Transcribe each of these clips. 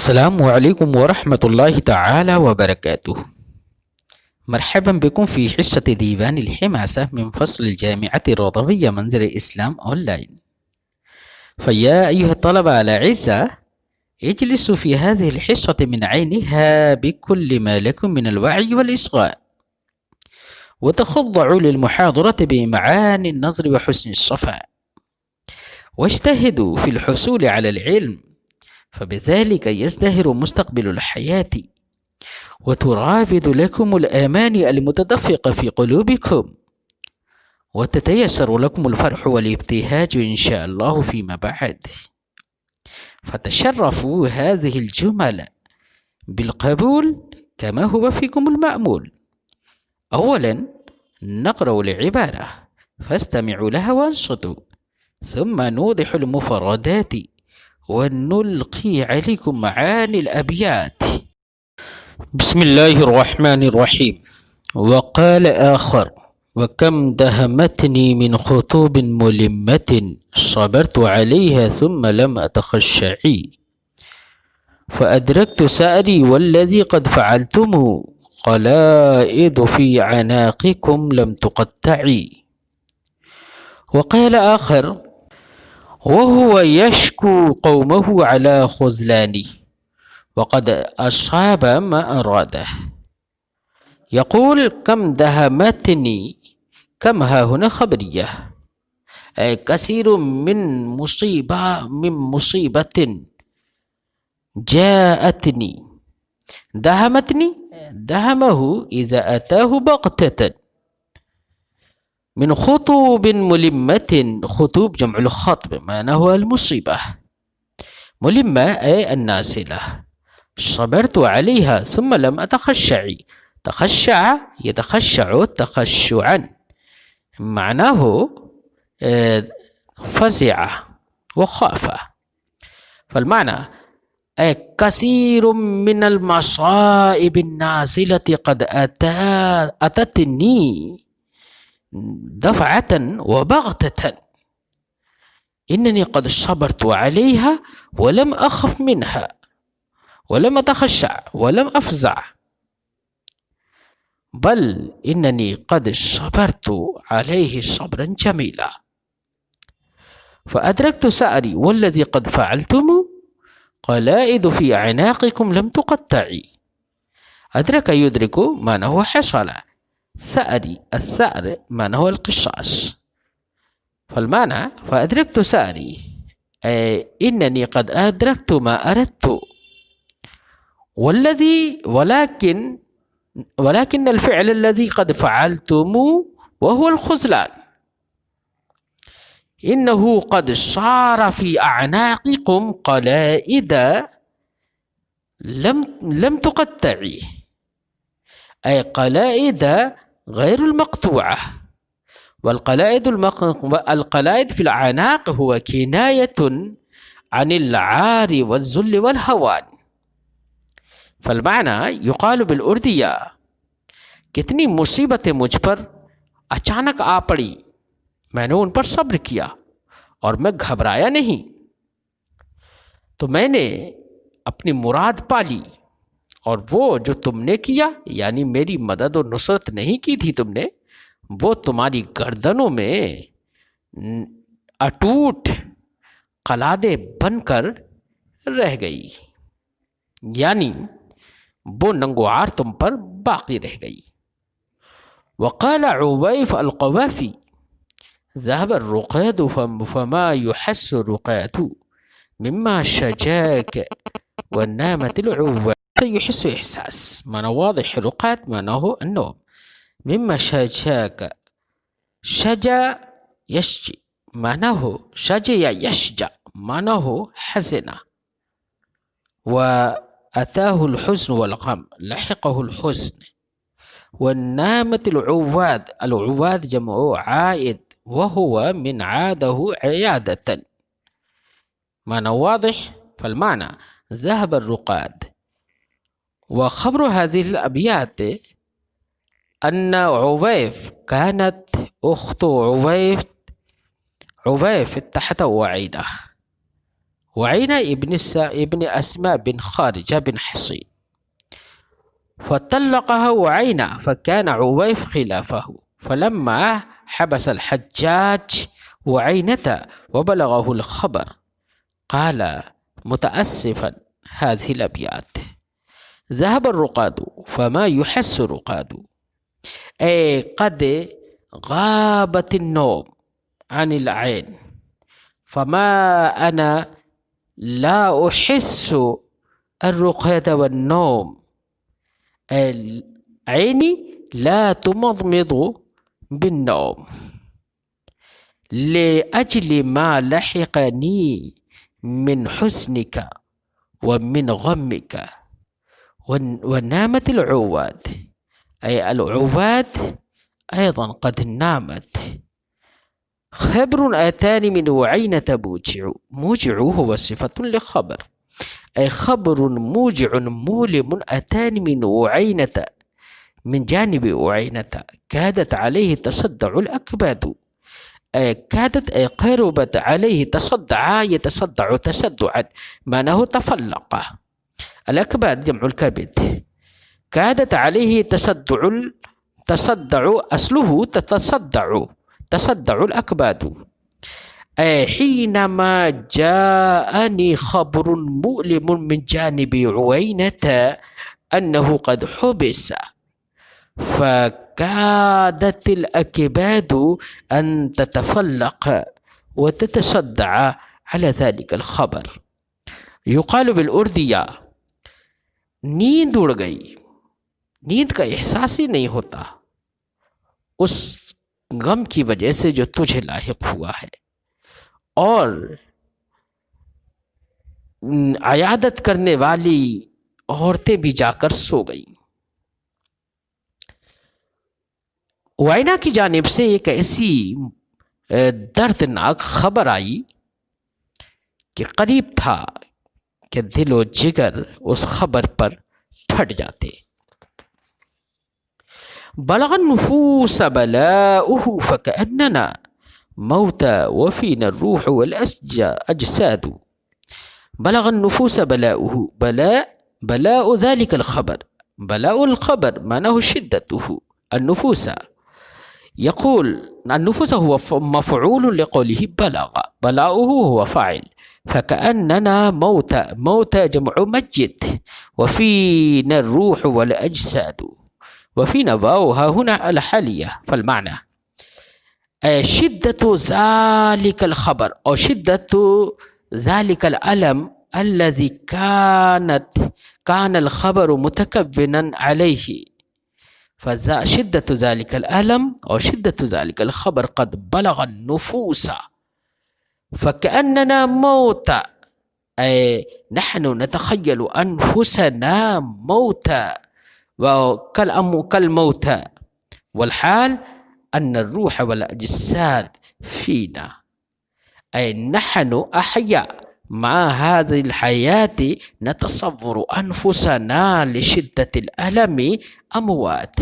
السلام عليكم ورحمة الله تعالى وبركاته. مرحبا بكم في حصة ديوان الحماسة من فصل الجامعة الرضوية منزل الإسلام أونلاين. فيا أيها الطلبة الأعزاء، اجلسوا في هذه الحصة من عينها بكل ما لكم من الوعي والإصغاء، وتخضعوا للمحاضرة بمعاني النظر وحسن الصفاء، واجتهدوا في الحصول على العلم، فبذلك يزدهر مستقبل الحياة، وترافد لكم الآمال المتدفقة في قلوبكم، وتتيسر لكم الفرح والابتهاج إن شاء الله فيما بعد. فتشرفوا هذه الجمل بالقبول كما هو فيكم المأمول. أولا نقرأ العبارة فاستمعوا لها وانصتوا، ثم نوضح المفردات ونلقي عليكم معاني الأبيات. بسم الله الرحمن الرحيم. وقال آخر: وكم دهمتني من خطوب ملمة، صبرت عليها ثم لم أتخشعي، فأدركت سأري والذي قد فعلتم، قلائد في عناقكم لم تقطعي. وقال آخر: وهو يشكو قومه على خذلانه، وقد أصاب ما أراده، يقول كم دهمتني، كم ها هنا خبرية، أي كثير من مصيبة جاءتني. دهمتني، دهمه إذا أتاه بغتة. من خطوب ملمة، خطوب جمع الخطب معناه المصيبة، ملمة أي النازلة. صبرت عليها ثم لم أتخشعي، تخشع يتخشع تخشعا، معناه فزع وخاف. فالمعنى أي كثير من المصائب النازلة قد أتتني دفعة وبغتة، إنني قد صبرت عليها ولم أخف منها، ولم أتخشع ولم أفزع، بل إنني قد صبرت عليه صبرا جميلا. فأدركت سأري والذي قد فعلتم، قلائد في أعناقكم لم تقطعي. أدرك يدرك معناه حصل، سأري الثأر معناه القصاص. فالمعنى فأدركت سأري أي إنني قد أدركت ما أردت، ولكن الفعل الذي قد فعلتم وهو الخذلان، إنه قد صار في أعناقكم قلائد لم تقطعي، أي قلائد غير المقطوعة. والقلائد في الأعناق هو كناية عن العار والذل والهوان. فالمعنى يقال بالأردية کتنی مصیبتیں مجھ پر اچانک آ پڑی، میں نے ان پر صبر کیا اور میں گھبرایا نہیں، تو میں نے اپنی مراد پالی، اور وہ جو تم نے کیا یعنی میری مدد و نصرت نہیں کی تھی تم نے، وہ تمہاری گردنوں میں اٹوٹ قلادے بن کر رہ گئی، یعنی وہ ننگوار تم پر باقی رہ گئی۔ وقال عویف القوافی: ذهب الرقاد فما يحس الرقاد مما شجاك ونامت العواد. يحس إحساس، معنى واضح. رقاد معناه النوم. مما شجاك، شجا يشجي معناه شجع يشجع معناه حزن، وأتاه الحزن والغم، لحقه الحزن. والنامت العواد، العواد جمع عائد، وهو من عاده عيادة، معنى واضح. فالمعنى ذهب الرقاد. وخبر هذه الأبيات أن عويف كانت أخت عويف تحت وعيدة، وعين ابن أسماء بن خارجة بن حصين فطلقها وعين فكان عويف خلافه فلما حبس الحجاج وعينة وبلغه الخبر قال متأسفا هذه الأبيات ذهب الرقاد فما يحس رقاد أي قد غابت النوم عن العين فما أنا لا أحس الرقاد والنوم عيني لا تمضمض بالنوم لأجل ما لحقني من حزنك ومن غمك ونامت العواد أي العواد أيضا قد نامت خبر آتاني من وعينة موجع هو صفة لخبر أي خبر موجع مولم أتاني من وعينة من جانب وعينة كادت عليه تصدع الأكباد كادت أي قربت عليه تصدع يتصدع تصدعا معناه تفلق الأكباد جمع الكبد كادت عليه تصدع أصله تصدع الأكباد حينما جاءني خبر مؤلم من جانب عوينة أنه قد حبس فكادت الأكباد أن تتفلق وتتصدع على ذلك الخبر يقال بالأردية نیند اڑ گئی نیند کا احساس ہی نہیں ہوتا اس غم کی وجہ سے جو تجھے لاحق ہوا ہے اور عیادت کرنے والی عورتیں بھی جا کر سو گئیں. وائنا کی جانب سے ایک ایسی دردناک خبر آئی کہ قریب تھا کہ دل و جگر اس خبر پر پھٹ جاتے. بلغ النفوس بلاؤه فكأننا موتى وفينا الروح والأجساد. بلغ النفوس بلاؤه بلاء ذلك الخبر. بلاء الخبر معناه شدته. النفوس يقول النفوس هو مفعول لقوله بلغ، بلاؤه هو فاعل. فكأننا موتى جمع مجد وفينا الروح والأجساد. وفينا واوها هنا الحالية فالمعنى شدة ذلك الخبر أو شدة ذلك الألم الذي كان الخبر متكبنا عليه. فشدة ذلك الألم أو شدة ذلك الخبر قد بلغ النفوس فكأننا موتى، أي نحن نتخيل أنفسنا موتى كالموتى، والحال أن الروح والأجساد فينا، أي نحن أحياء مع هذه الحياة نتصور أنفسنا لشدة الألم أموات.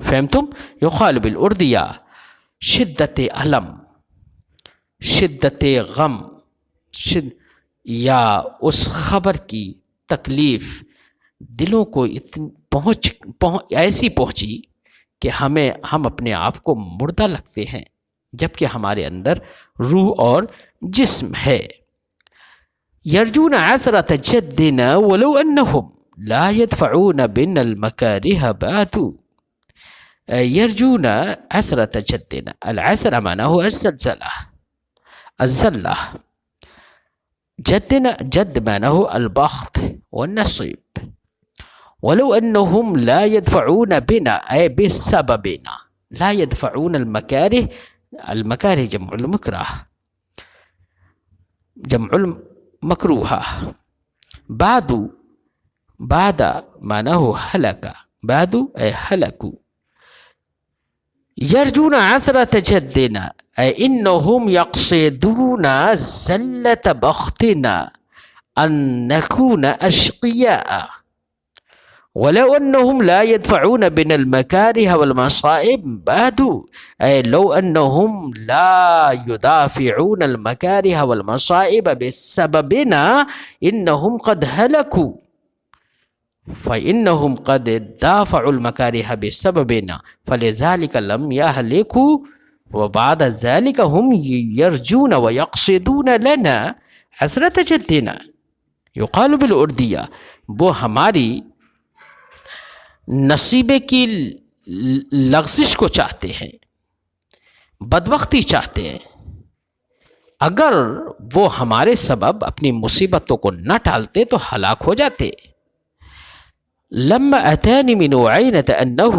فهمتم؟ يقال بالأردية شدة ألم، شدة غم، یا اس خبر کی تکلیف دلوں کو ایسی پہنچی کہ ہم اپنے آپ کو مردہ لگتے ہیں جبکہ ہمارے اندر روح اور جسم ہے. یرجون عثرة جدنا ولو انہم لا يدفعون بنا المكاره باتوا. یرجون عثرة جدنا، العثرة معناه الزلزلة، الزلة. جد معناه البخت والنصيب. ولو أنهم لا يدفعون بنا أي بسببنا، لا يدفعون المكاره. المكاره جمع المكره، جمع المكروه. بعد معناه هلك، بعد أي هلكوا. يرجون عثرة جدنا أي إنهم يقصدون زلة بختنا أن نكون أشقياء. ولو أنهم لا يدفعون بنا المكاره والمصائب بادوا، أي لو أنهم لا يدافعون المكاره والمصائب بسببنا إنهم قد هلكوا، فإنهم قد دافعوا المكاره بسببنا فلذلك لم يهلكوا، وبعد ذلك هم يرجون ويقصدون لنا حسرة جدنا. يقال بالأردية، وہ ہماری نصیبے کی لغزش کو چاہتے ہیں، بدبختی چاہتے ہیں، اگر وہ ہمارے سبب اپنی مصیبتوں کو نہ ٹالتے تو ہلاک ہو جاتے. لما أتاني من عينة أنه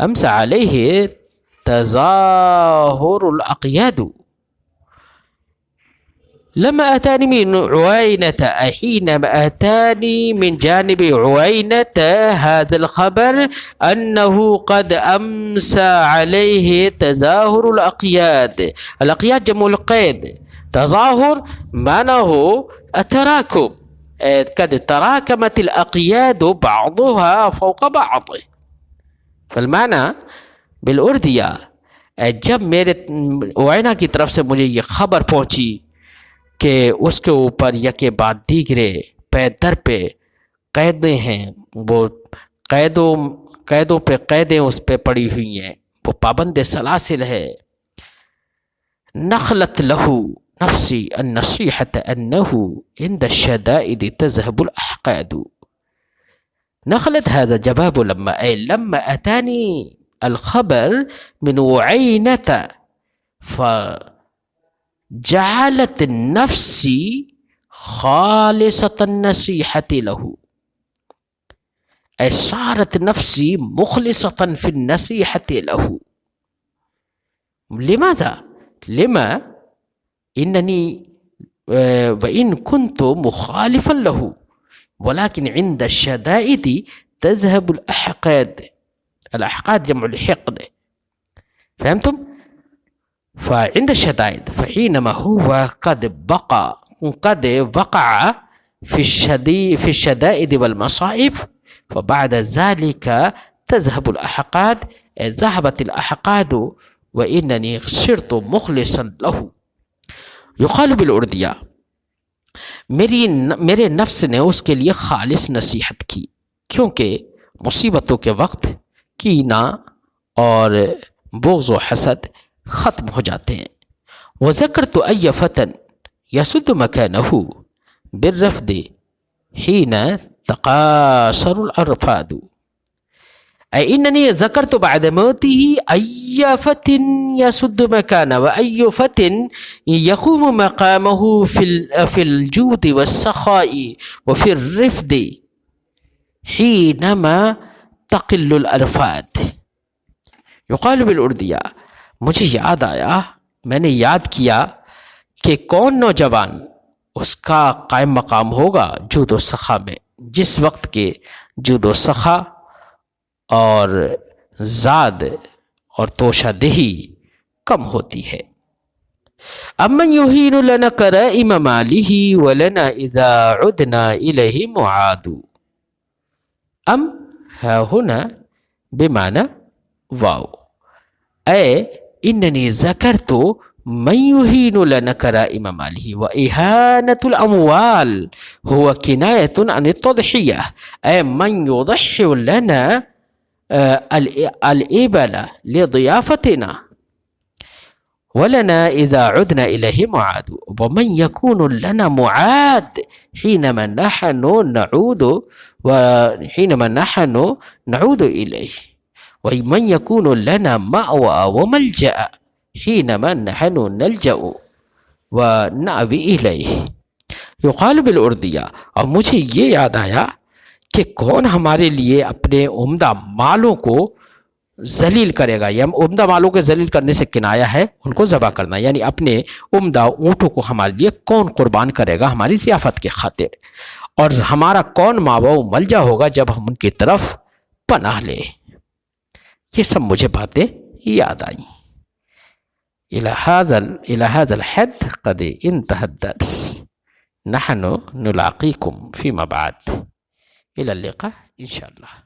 أمس عليه تظاهر الأقياد، لما أتاني من عوينة، حينما أتاني من جانب عوينة هذا الخبر أنه قد أمسى عليه تظاهر الأقياد. الأقياد جمع القيد، تظاهر معناه التراكم، قد تراكمت الأقياد بعضها فوق بعض. فالمعنى بالأردية، جب میرے عوینہ کی طرف سے مجھے یہ خبر پہنچی کہ اس کے اوپر یکے بعد دیگرے پے در پہ قیدیں ہیں، وہ قیدوں پہ قیدیں اس پہ پڑی ہوئی ہیں، وہ پابند سلاسل ہے. نخلت لہو نفسی النصیحة أنه عند الشدائد تذهب الأحقاد. نخلت هذا جواب لما، أي لما أتاني الخبر من عينة فجعلت نفسي خالصة النصيحة له، أي صارت نفسي مخلصة في النصيحة له. لماذا؟ لما إنني وإن كنت مخالفا له ولكن عند الشدائد تذهب الأحقاد. الأحقاد جمع الحقد، فهمتم؟ فعند الشدائد، فحينما هو قد وقع في الشدائد والمصائب فبعد ذلك تذهب الأحقاد، ذهبت الأحقاد وإنني صرت مخلصا له. یقال بالأردیہ، میرے نفس نے اس کے لیے خالص نصیحت کی، کیونکہ مصیبتوں کے وقت کینہ اور بغض و حسد ختم ہو جاتے ہیں. وذکرت أي فتى يسد مكانه بالرفد حين تقاصر الأرفاد، أي إنني ذكرت بعد موته أي فتى يسد مكانه وأي فتى يقوم مقامه في الجود والسخاء وفي الرفد حينما تقل الأرفاد. يقال بالأردية، مجھے یاد آیا، میں نے یاد کیا کہ کون نوجوان اس کا قائم مقام ہوگا جود و سخا میں، جس وقت کے جود و سخا اور زاد اور توشہ دہی کم ہوتی ہے. امن یہین لنا کرائم مالہ ولنا اذا عدنا الیہ معاد. ام ہا ہنا بمعنی واو، اے اننی ذکرت من یہین لنا کرائم مالہ، وإہانة الاموال هو کنایۃ عن التضحیہ، اے من یضحی لنا الإبل لضيافتنا ولنا إذا عدنا إليه معاد. ومن يكون لنا معاد حينما نحن نعود إليه، ومن يكون لنا مأوى وملجأ حينما نحن نلجأ ونأوي إليه. يقال بالأردية، اور مجھے یہ یاد آیا کہ کون ہمارے لیے اپنے عمدہ مالوں کو ذلیل کرے گا. یا عمدہ مالوں کے ذلیل کرنے سے کنایا ہے ان کو ذبح کرنا، یعنی اپنے عمدہ اونٹوں کو ہمارے لیے کون قربان کرے گا ہماری ضیافت کے خاطر، اور ہمارا کون ماوا ملجا ہوگا جب ہم ان کی طرف پناہ لیں. یہ سب مجھے باتیں یاد آئیں. إلى هذا الحد قد انتهى الدرس، نحن نلاقيكم فيما بعد. إلى اللقاء إن شاء الله.